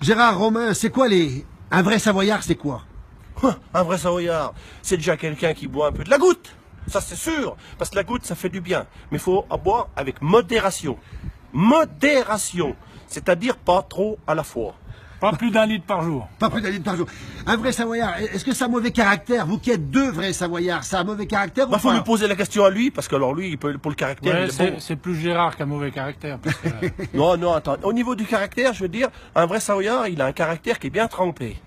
Gérard Romain, c'est quoi un vrai Savoyard, c'est quoi? Un vrai Savoyard, c'est déjà quelqu'un qui boit un peu de la goutte. Ça, c'est sûr. Parce que la goutte, ça fait du bien. Mais il faut en boire avec modération. Modération. C'est-à-dire pas trop à la fois. Pas plus d'un litre par jour. Pas plus d'un litre par jour. Un vrai Savoyard, est-ce que ça a mauvais caractère? Vous qui êtes deux vrais Savoyards, ça a mauvais caractère ou Faut pas? lui poser la question à lui, parce que alors lui, pour le caractère, Ouais, il est bon. c'est plus Gérard qu'un mauvais caractère. Parce que, Non, attends. Au niveau du caractère, je veux dire, un vrai Savoyard, il a un caractère qui est bien trempé.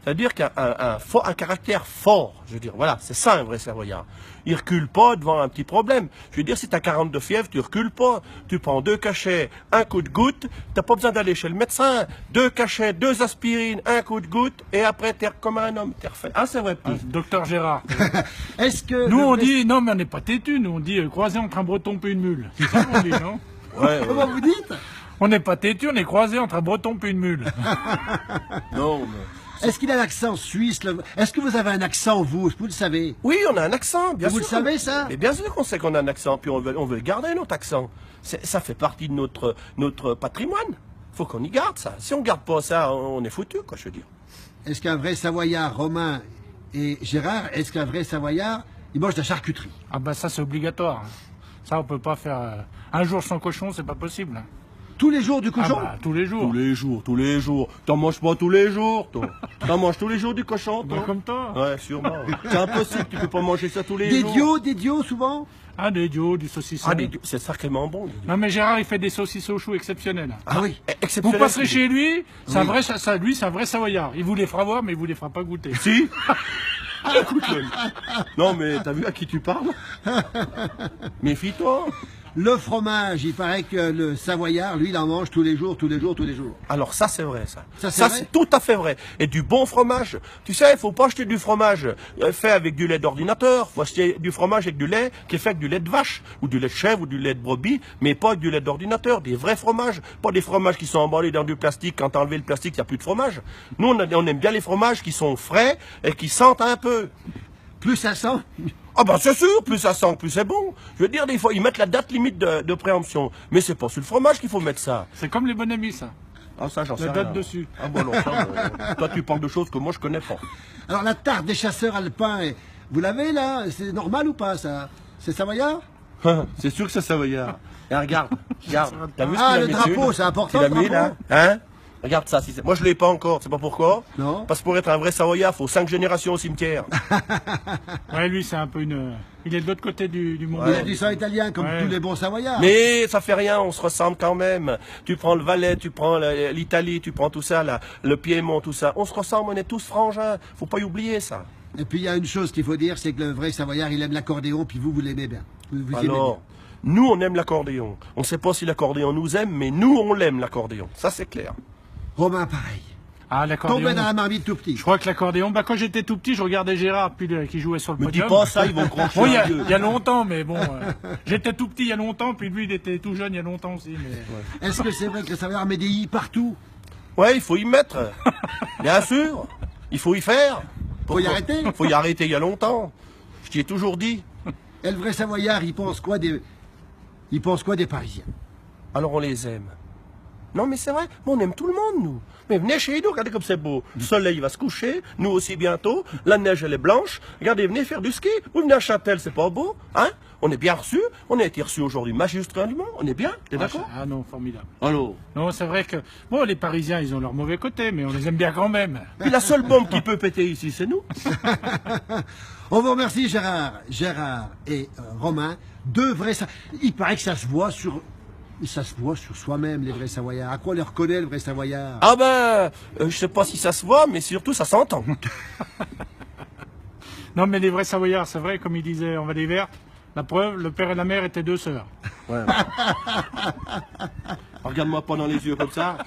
C'est-à-dire qu'il a un caractère fort. Je veux dire, voilà, c'est ça un vrai Savoyard. Il recule pas devant un petit problème. Je veux dire, si tu as 40 de fièvre, tu recules pas. Tu prends 2 cachets, un coup de goutte. T'as pas besoin d'aller chez le médecin. 2 cachets, 2 aspirines, un coup de goutte, et après t'es comme un homme. T'es refait. Ah, c'est vrai, petit. docteur Gérard. Est-ce que Nous, le on vrai- dit, non, mais on n'est pas têtu. Nous, on dit croisé entre un breton et une mule. C'est ça qu'on dit, non? Ouais, Comment vous dites? On n'est pas têtu, on est croisé entre un breton et une mule. non, mais... Est-ce qu'il a l'accent suisse? Est-ce que vous avez un accent, vous le savez? Oui, on a un accent, bien Vous sûr. le savez, ça? Mais bien sûr qu'on sait qu'on a un accent, puis on veut garder notre accent. Ça fait partie de notre patrimoine. Faut qu'on y garde ça. Si on garde pas ça, on est foutu, quoi, je veux dire. Est-ce qu'un vrai Savoyard, Romain et Gérard, est-ce qu'un vrai Savoyard, il mange de la charcuterie? Ah ben ça, c'est obligatoire. Ça, on peut pas faire un jour sans cochon, c'est pas possible. Tous les jours du Ah cochon? bah, tous les jours. Tous les jours. T'en manges pas tous les jours, toi. T'en manges tous les jours du cochon, Bah, toi. comme toi. Ouais, sûrement. C'est impossible, tu peux pas manger ça tous les jours. Des dios souvent? Ah, des dios, du saucisson. Ah, c'est sacrément bon. Non mais Gérard, il fait des saucisses au chou exceptionnels. Ah oui. Vous Exceptionnel. passerez chez lui, c'est Oui. lui, c'est un vrai Savoyard. Il vous les fera voir, mais il vous les fera pas goûter. Si. Écoute-le. Non, mais t'as vu à qui tu parles? Méfie-toi. Le fromage, il paraît que le Savoyard, lui, il en mange tous les jours. Alors ça c'est vrai ça. Ça, c'est Ça vrai c'est tout à fait vrai. Et du bon fromage. Tu sais, il faut pas acheter du fromage fait avec du lait d'ordinateur. Faut acheter du fromage avec du lait qui est fait avec du lait de vache ou du lait de chèvre ou du lait de brebis, mais pas avec du lait d'ordinateur. Des vrais fromages, pas des fromages qui sont emballés dans du plastique. Quand t'as enlevé le plastique, il y a plus de fromage. Nous on aime bien les fromages qui sont frais et qui sentent un peu. Plus ça sent. Ah ben c'est sûr, plus ça sent, plus c'est bon. Je veux dire, des fois ils mettent la date limite de préemption, mais c'est pas sur le fromage qu'il faut mettre ça. C'est comme les bonhommes, ça. Ah ça j'en sais La rien. date dessus. Ah bon non, ça, toi tu parles de choses que moi je connais pas. Alors la tarte des chasseurs alpins, vous l'avez là? C'est normal ou pas ça? C'est Savoyard? C'est sûr que c'est savoyard. Et regarde. T'as vu ce Ah, qu'il a le mis drapeau, dessus, c'est important, qu'il a le mis là, drapeau. hein? Regarde ça. Moi je l'ai pas encore, tu sais pas pourquoi? Non. Parce que pour être un vrai Savoyard, faut 5 générations au cimetière. Ouais, lui, c'est un peu une. Il est de l'autre côté du monde. Il a du sang italien comme Ouais. tous les bons Savoyards. Mais ça fait rien, on se ressemble quand même. Tu prends le Valais, tu prends l'Italie, tu prends tout ça, là, le Piémont, tout ça. On se ressemble, on est tous frangins. Faut pas y oublier ça. Et puis il y a une chose qu'il faut dire, c'est que le vrai Savoyard, il aime l'accordéon, puis vous l'aimez bien. Vous aimez Alors, nous on aime l'accordéon. On ne sait pas si l'accordéon nous aime, mais nous on l'aime l'accordéon. Ça c'est clair. bien. Romain, pareil. Ah, l'accordéon. Tombé dans la marmite tout petit. Je crois que l'accordéon, bah, quand j'étais tout petit, je regardais Gérard qui jouait sur le Me dis podium. pas ça, ils vont crocher Bon, il un vieux. y a longtemps, mais bon, j'étais tout petit il y a longtemps, puis lui, il était tout jeune il y a longtemps aussi. Mais... Est-ce que c'est vrai que le Savoyard met des i partout? Ouais, il faut y mettre. Bien sûr. Il faut y faire. Faut y arrêter. Il faut y arrêter il y a longtemps. Je t'y ai toujours dit. Et le vrai Savoyard, il pense quoi des Parisiens? Alors on les aime. Non mais c'est vrai, on aime tout le monde nous. Mais venez chez nous, regardez comme c'est beau. Le soleil va se coucher, nous aussi bientôt. La neige elle est blanche. Regardez, venez faire du ski. Vous venez à Châtel, c'est pas beau, hein? On est bien reçus. On a été reçus aujourd'hui magistralement. On est bien, t'es d'accord? Ah non, formidable. Alors. Non, c'est vrai que, bon, les Parisiens, ils ont leur mauvais côté, mais on les aime bien quand même. Puis la seule bombe qui peut péter ici, c'est nous. On vous remercie Gérard et Romain, deux vrais il paraît que ça se voit sur soi-même les vrais Savoyards. À quoi on les reconnaît le vrai Savoyard? Ah ben, je sais pas si ça se voit, mais surtout ça s'entend. Non, mais les vrais Savoyards, c'est vrai, comme il disait en Vallée Verte, la preuve, le père et la mère étaient 2 sœurs. Ouais. Regarde-moi pas dans les yeux comme ça.